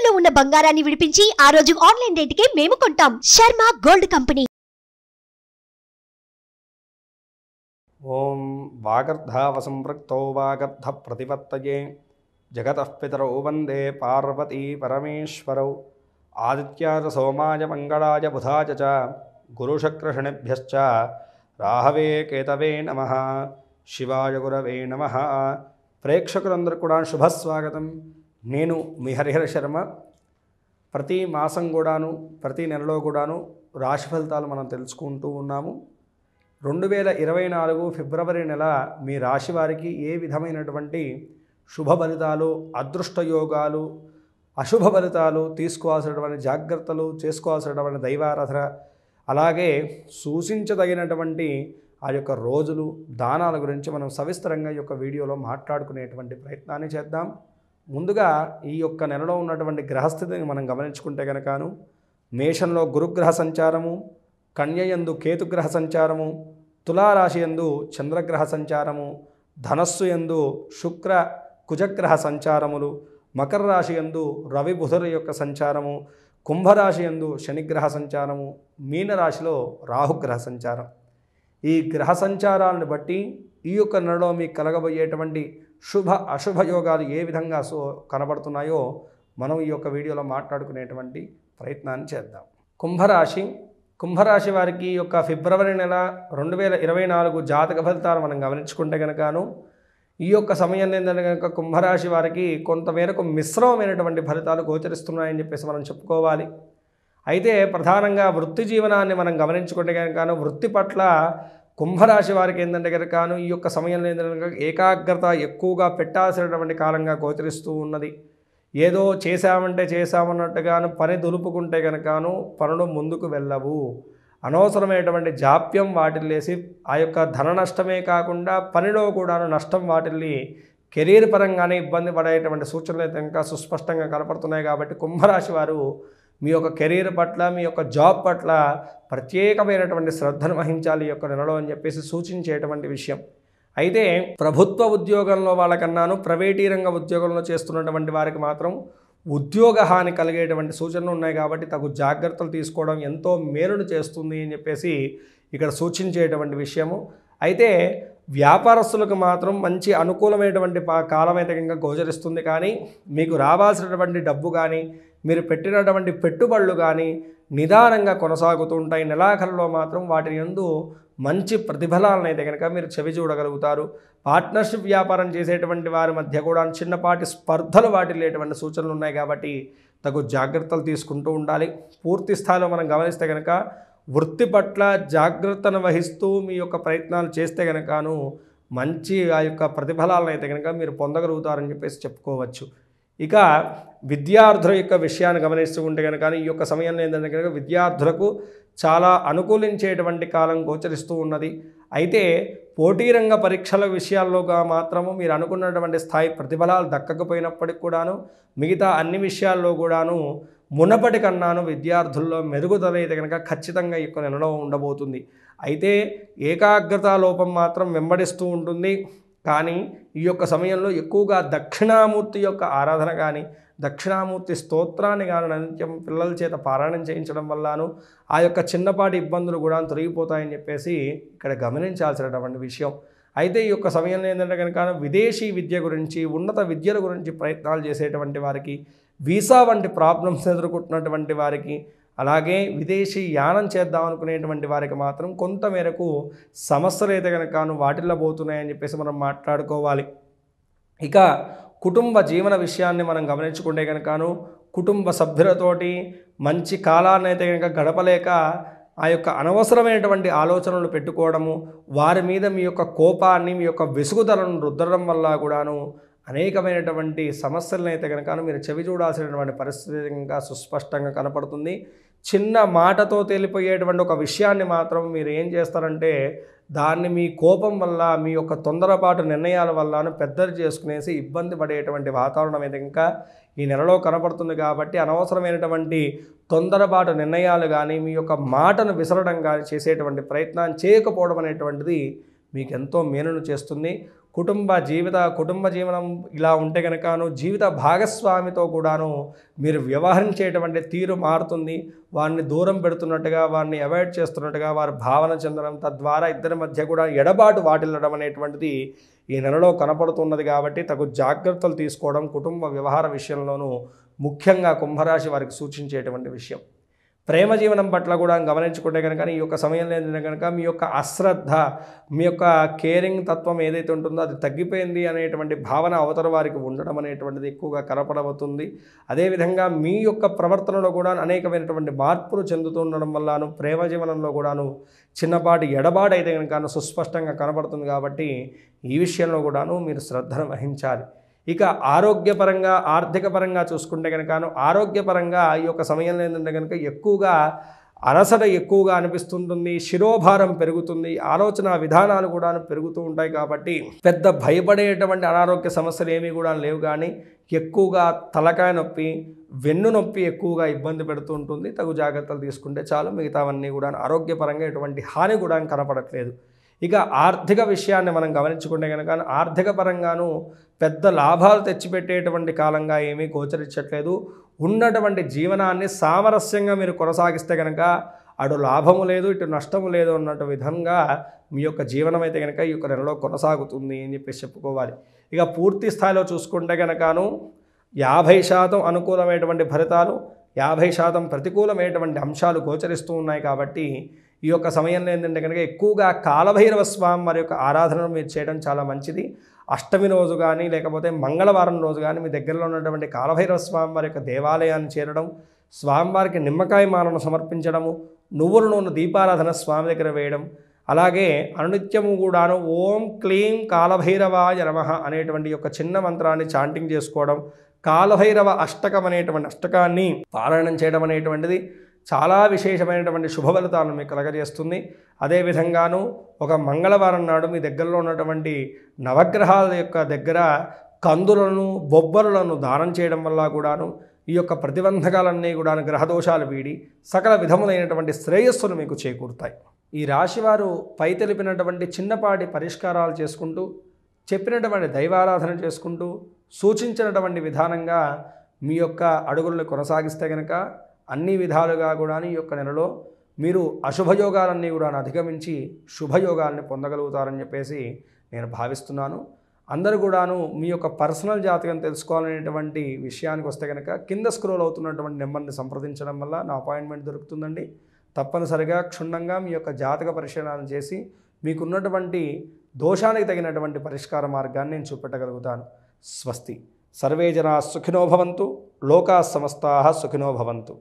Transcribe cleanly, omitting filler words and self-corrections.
తాకట్టులో ఉన్న బంగారాన్ని విడిపించి ఆ రోజు ఆన్లైన్ రేటుకే మేము కొంటాం. Sharma gold company. ఓం వాగర్ధావసంపృక్తౌ వాగర్ధ ప్రతిపత్తయే జగతః పితరౌ వందే పార్వతీ పరమేశ్వరౌ ఆదిత్యాయ సోమాయ మంగళాయ బుధాయ చ గురుశుక్రశనిభ్యశ్చ రాహవే కేతవే నమః. శివాయ గురవే నమః. ప్రేక్షకులందరూ కూడా శుభస్వాగతం. నేను మీ హరిహర శర్మ. ప్రతి మాసం కూడాను ప్రతి నెలలో కూడాను రాశి ఫలితాలు మనం తెలుసుకుంటూ ఉన్నాము. 2024 ఫిబ్రవరి నెల మీ రాశి వారికి ఏ విధమైనటువంటి శుభ ఫలితాలు, అదృష్ట యోగాలు, అశుభ ఫలితాలు, తీసుకోవాల్సినటువంటి జాగ్రత్తలు, చేసుకోవాల్సినటువంటి దైవారాధన, అలాగే సూచించదగినటువంటి ఆ యొక్క రోజులు, దానాల గురించి మనం సవిస్తరంగా ఈ యొక్క వీడియోలో మాట్లాడుకునేటువంటి ప్రయత్నాన్ని చేద్దాం. ముందుగా ఈ యొక్క నెలలో ఉన్నటువంటి గ్రహస్థితిని మనం గమనించుకుంటే కనుకను మేషంలో గురుగ్రహ సంచారము, కన్యయందు కేతుగ్రహ సంచారము, తులారాశి యందు చంద్రగ్రహ సంచారము, ధనస్సు యందు శుక్ర కుజగ్రహ సంచారములు, మకర రాశి యందు రవి బుధుల యొక్క సంచారము, కుంభరాశి యందు శనిగ్రహ సంచారము, మీనరాశిలో రాహుగ్రహ సంచారం. ఈ గ్రహ సంచారాలను బట్టి ఈ యొక్క నెలలో మీకు కలగబోయేటువంటి శుభ అశుభ యోగాలు ఏ విధంగా కనబడుతున్నాయో మనం ఈ యొక్క వీడియోలో మాట్లాడుకునేటువంటి ప్రయత్నాన్ని చేద్దాం. కుంభరాశి వారికి ఈ యొక్క ఫిబ్రవరి నెల 2024 జాతక ఫలితాలు మనం గమనించుకుంటే కనుకను ఈ యొక్క సమయంలో ఏంటంటే కనుక కుంభరాశి వారికి కొంతమేరకు మిశ్రమమైనటువంటి ఫలితాలు గోచరిస్తున్నాయని చెప్పేసి మనం చెప్పుకోవాలి. అయితే ప్రధానంగా వృత్తి జీవనాన్ని మనం గమనించుకుంటే కనుకను వృత్తి పట్ల కుంభరాశి వారికి ఏంటంటే కనుకను ఈ యొక్క సమయంలో ఏంటంటే కనుక ఏకాగ్రత ఎక్కువగా పెట్టాల్సినటువంటి కాలంగా గోచరిస్తూ ఉన్నది. ఏదో చేశామంటే చేశామన్నట్టుగాను పని దులుపుకుంటే కనుకను పనులు ముందుకు వెళ్ళవు. అనవసరమైనటువంటి జాప్యం వాటిల్లేసి ఆ యొక్క ధన నష్టమే కాకుండా పనిలో కూడాను నష్టం వాటిల్లి కెరీర్ పరంగానే ఇబ్బంది పడేటువంటి సూచనలు అయితే ఇంకా సుస్పష్టంగా కనపడుతున్నాయి. కాబట్టి కుంభరాశి వారు మీ యొక్క కెరీర్ పట్ల, మీ యొక్క జాబ్ పట్ల ప్రత్యేకమైనటువంటి శ్రద్ధను వహించాలి ఈ యొక్క నెలలో అని చెప్పేసి సూచించేటువంటి విషయం. అయితే ప్రభుత్వ ఉద్యోగంలో వాళ్ళకన్నాను ప్రైవేటీ రంగ ఉద్యోగంలో చేస్తున్నటువంటి వారికి మాత్రం ఉద్యోగ హాని కలిగేటువంటి సూచనలు ఉన్నాయి. కాబట్టి తగు జాగ్రత్తలు తీసుకోవడం ఎంతో మేలును చేస్తుంది అని చెప్పేసి ఇక్కడ సూచించేటువంటి విషయము. అయితే వ్యాపారస్తులకు మాత్రం మంచి అనుకూలమైనటువంటి కాలం అయితే ఇంకా గోచరిస్తుంది. కానీ మీకు రావాల్సినటువంటి డబ్బు కానీ, మీరు పెట్టినటువంటి పెట్టుబడులు కానీ నిదానంగా కొనసాగుతూ ఉంటాయి. నెలాఖరులో మాత్రం వాటి యందు మంచి ప్రతిఫలాలను అయితే కనుక మీరు చెవి చూడగలుగుతారు. పార్ట్నర్షిప్ వ్యాపారం చేసేటువంటి వారి మధ్య కూడా చిన్నపాటి స్పర్ధలు వాటిల్లేటువంటి సూచనలు ఉన్నాయి. కాబట్టి తగు జాగ్రత్తలు తీసుకుంటూ ఉండాలి. పూర్తి స్థాయిలో మనం గమనిస్తే కనుక వృత్తి పట్ల జాగ్రత్తను వహిస్తూ మీ యొక్క ప్రయత్నాలు చేస్తే కనుకను మంచి ఆ యొక్క ప్రతిఫలాలను అయితే కనుక మీరు పొందగలుగుతారని చెప్పేసి చెప్పుకోవచ్చు. ఇక విద్యార్థుల యొక్క విషయాన్ని గమనిస్తూ ఉంటే కనుక ఈ యొక్క సమయంలో ఏంటంటే కనుక విద్యార్థులకు చాలా అనుకూలించేటువంటి కాలం గోచరిస్తూ ఉన్నది. అయితే పోటీ రంగ పరీక్షల విషయాల్లోగా మాత్రము మీరు అనుకున్నటువంటి స్థాయి ప్రతిఫలాలు దక్కకపోయినప్పటికి కూడాను మిగతా అన్ని విషయాల్లో కూడాను మునపటి కన్నాను విద్యార్థుల్లో మెరుగుదల అయితే కనుక ఖచ్చితంగా ఈ యొక్క నెలలో ఉండబోతుంది. అయితే ఏకాగ్రత లోపం మాత్రం వెంబడిస్తూ ఉంటుంది. కానీ ఈ యొక్క సమయంలో ఎక్కువగా దక్షిణామూర్తి యొక్క ఆరాధన కానీ, దక్షిణామూర్తి స్తోత్రాన్ని కానీ నిత్యం పిల్లల చేత పారాయణం చేయించడం వల్లను ఆ యొక్క చిన్నపాటి ఇబ్బందులు కూడా తొలగిపోతాయని చెప్పేసి ఇక్కడ గమనించాల్సినటువంటి విషయం. అయితే ఈ యొక్క సమయంలో ఏంటంటే కనుక విదేశీ విద్య గురించి, ఉన్నత విద్యల గురించి ప్రయత్నాలు చేసేటువంటి వారికి, వీసా వంటి ప్రాబ్లమ్స్ ఎదుర్కొంటున్నటువంటి వారికి, అలాగే విదేశీ యానం చేద్దాం అనుకునేటువంటి వారికి మాత్రం కొంతమేరకు సమస్యలు అయితే కనుక వాటిల్లో పోతున్నాయని చెప్పేసి మనం మాట్లాడుకోవాలి. ఇక కుటుంబ జీవన విషయాన్ని మనం గమనించుకుంటే కనుకను కుటుంబ సభ్యులతోటి మంచి కాలాన్ని అయితే కనుక గడపలేక ఆ యొక్క అనవసరమైనటువంటి ఆలోచనలు పెట్టుకోవడము, వారి మీద మీ యొక్క కోపాన్ని, మీ యొక్క విసుగుదలను రుద్దడం వల్ల కూడాను అనేకమైనటువంటి సమస్యలను అయితే కనుక మీరు చెవి చూడాల్సినటువంటి పరిస్థితి ఇంకా సుస్పష్టంగా కనపడుతుంది. చిన్న మాటతో తేలిపోయేటువంటి ఒక విషయాన్ని మాత్రం మీరు ఏం చేస్తారంటే దాన్ని మీ కోపం వల్ల, మీ యొక్క తొందరపాటు నిర్ణయాల వల్ల పెద్దలు చేసుకునేసి ఇబ్బంది పడేటువంటి వాతావరణం అయితే ఇంకా ఈ నెలలో కనపడుతుంది. కాబట్టి అనవసరమైనటువంటి తొందరపాటు నిర్ణయాలు కానీ, మీ యొక్క మాటను విసరడం కానీ చేసేటువంటి ప్రయత్నం చేయకపోవడం అనేటువంటిది మీకు ఎంతో మేలును చేస్తుంది. కుటుంబ జీవనం ఇలా ఉంటే కనుకను జీవిత భాగస్వామితో కూడాను మీరు వ్యవహరించేటువంటి తీరు మారుతుంది. వారిని దూరం పెడుతున్నట్టుగా, వారిని అవాయిడ్ చేస్తున్నట్టుగా వారు భావన చెందడం, తద్వారా ఇద్దరి మధ్య కూడా ఎడబాటు వాటిల్లడం అనేటువంటిది ఈ నెలలో కనపడుతున్నది. కాబట్టి తగు జాగ్రత్తలు తీసుకోవడం కుటుంబ వ్యవహార విషయంలోనూ ముఖ్యంగా కుంభరాశి వారికి సూచించేటువంటి విషయం. ప్రేమ జీవనం పట్ల కూడా గమనించుకుంటే కనుక ఈ యొక్క సమయంలో ఏంటంటే కనుక మీ యొక్క అశ్రద్ధ, మీ యొక్క కేరింగ్ తత్వం ఏదైతే ఉంటుందో అది తగ్గిపోయింది అనేటువంటి భావన అవతల వారికి ఉండడం అనేటువంటిది ఎక్కువగా కనపడబోతుంది. అదేవిధంగా మీ యొక్క ప్రవర్తనలో కూడా అనేకమైనటువంటి మార్పులు చెందుతూ ఉండడం వల్లను ప్రేమ జీవనంలో కూడాను చిన్నపాటి ఎడబాటు అయితే కనుక సుస్పష్టంగా కనపడుతుంది. కాబట్టి ఈ విషయంలో కూడాను మీరు శ్రద్ధను వహించాలి. ఇక ఆరోగ్యపరంగా, ఆర్థిక పరంగా చూసుకుంటే కనుక ఆరోగ్యపరంగా ఈ యొక్క సమయంలో ఏంటంటే కనుక ఎక్కువగా అలసట ఎక్కువగా అనిపిస్తుంటుంది, శిరోభారం పెరుగుతుంది, ఆలోచన విధానాలు కూడా పెరుగుతూ ఉంటాయి. కాబట్టి పెద్ద భయపడేటువంటి అనారోగ్య సమస్యలు ఏమీ కూడా లేవు. కానీ ఎక్కువగా తలకాయ నొప్పి, వెన్ను నొప్పి ఎక్కువగా ఇబ్బంది పెడుతూ ఉంటుంది. తగు జాగ్రత్తలు తీసుకుంటే చాలు, మిగతావన్నీ కూడా ఆరోగ్యపరంగా ఎటువంటి హాని కూడా కనపడట్లేదు. ఇక ఆర్థిక విషయాన్ని మనం గమనించుకుంటే కనుక ఆర్థిక పరంగాను పెద్ద లాభాలు తెచ్చిపెట్టేటువంటి కాలంగా ఏమీ గోచరించట్లేదు. ఉన్నటువంటి జీవనాన్ని సామరస్యంగా మీరు కొనసాగిస్తే కనుక అటు లాభము లేదు, ఇటు నష్టము లేదు అన్నట్టు విధంగా మీ యొక్క జీవనం అయితే కనుక ఈ యొక్క నెలలో కొనసాగుతుంది అని చెప్పేసి చెప్పుకోవాలి. ఇక పూర్తి స్థాయిలో చూసుకుంటే కనుకను 50% అనుకూలమైనటువంటి ఫలితాలు, 50% ప్రతికూలమైనటువంటి అంశాలు గోచరిస్తూ ఉన్నాయి. కాబట్టి ఈ యొక్క సమయంలో ఏంటంటే కనుక ఎక్కువగా కాలభైరవ స్వామి వారి యొక్క ఆరాధనను మీరు చేయడం చాలా మంచిది. అష్టమి రోజు కానీ లేకపోతే మంగళవారం రోజు కానీ మీ దగ్గరలో ఉన్నటువంటి కాలభైరవ స్వామి వారి యొక్క దేవాలయాన్ని చేరడం, స్వామివారికి నిమ్మకాయ మాలను సమర్పించడము, నువ్వుల నూనె దీపారాధన స్వామి దగ్గర వేయడం, అలాగే అనునిత్యము కూడాను ఓం క్లీం కాలభైరవాయ నమః అనేటువంటి యొక్క చిన్న మంత్రాన్ని చాంటింగ్ చేసుకోవడం, కాలభైరవ అష్టకం అనేటువంటి అష్టకాన్ని పారాయణం చేయడం అనేటువంటిది చాలా విశేషమైనటువంటి శుభ ఫలితాలను మీకు కలగజేస్తుంది. అదేవిధంగాను ఒక మంగళవారం నాడు మీ దగ్గరలో ఉన్నటువంటి నవగ్రహాల యొక్క దగ్గర కందులను, బొబ్బరులను దానం చేయడం వల్ల కూడాను ఈ యొక్క ప్రతిబంధకాలన్నీ కూడా గ్రహదోషాలు వీడి సకల విధములైనటువంటి శ్రేయస్సును మీకు చేకూరుతాయి. ఈ రాశివారు పై తెలిపినటువంటి చిన్నపాటి పరిష్కారాలు చేసుకుంటూ, చెప్పినటువంటి దైవారాధన చేసుకుంటూ, సూచించినటువంటి విధానంగా మీ యొక్క అడుగులను కొనసాగిస్తే కనుక అన్ని విధాలుగా కూడా ఈ యొక్క నెలలో మీరు అశుభయోగాలన్నీ కూడా అధిగమించి శుభయోగాల్ని పొందగలుగుతారని చెప్పేసి నేను భావిస్తున్నాను. అందరూ కూడాను మీ యొక్క పర్సనల్ జాతకం తెలుసుకోవాలనేటువంటి విషయానికి వస్తే కనుక కింద స్క్రోల్ అవుతున్నటువంటి నెంబర్ని సంప్రదించడం వల్ల నా అపాయింట్మెంట్ దొరుకుతుందండి. తప్పనిసరిగా క్షుణ్ణంగా మీ యొక్క జాతక పరిశీలన చేసి మీకున్నటువంటి దోషానికి తగినటువంటి పరిష్కార మార్గాన్ని నేను చూపెట్టగలుగుతాను. స్వస్తి. సర్వే జనా సుఖినో భవంతు. లోకా సమస్తాః సుఖినో భవంతు.